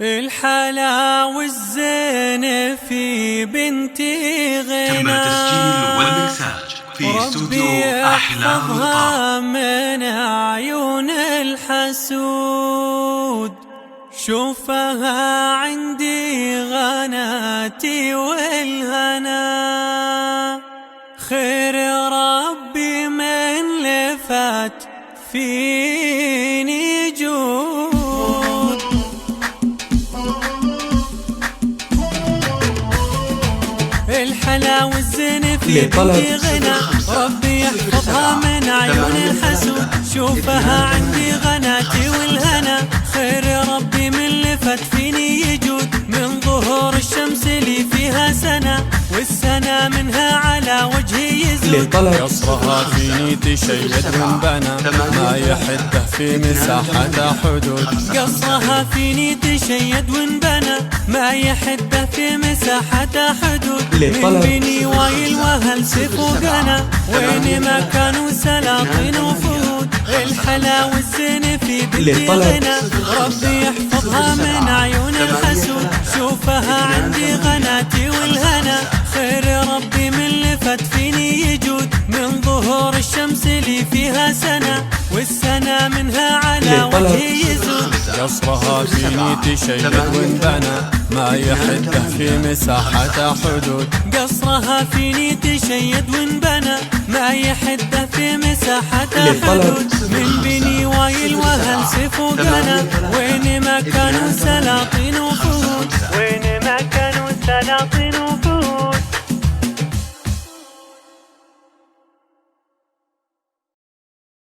الحلا والزين في بنتي غنى. تم التسجيل والمكساج في استوديو أحلام الطاق من عيون الحسود. شوفها عندي غناتي والهنا، خير ربي من لفت فيني جود. الحلا والزين في بنتي غنى، ربي يحفظها من عيون الحسود. شوفها عندي غناتي والهنا، خير ربي من لفت فيني يجود. من ظهور الشمس لي فيها سنة، والسنة منها على وجهي يزود. قصرها فيني تشيد وانبنى، ما يحده في مساحة حدود. قصرها فيني تشيد وانبنى، ما يحده في مساحة حدود. من بني وايل وهل سيف وقنا، وين ما كانوا سلاطين وفهود. الحلا والزين في بنتي غنى، ربي يحفظها من عيون الحسود. شوفها عندي غناتي والهنا، خير ربي من لفت فيني يجود. من ظهور الشمس لي فيها سنة، والسنة منها على وجهي يزود. قصرها فيني تشيد وانبنى، ما يحده في مساحة حدود. قصرها فيني تشيد وانبنى، ما يحده في مساحة حدود. من بني وايل وهل سيف وقنا، وين ما كانوا سلاطين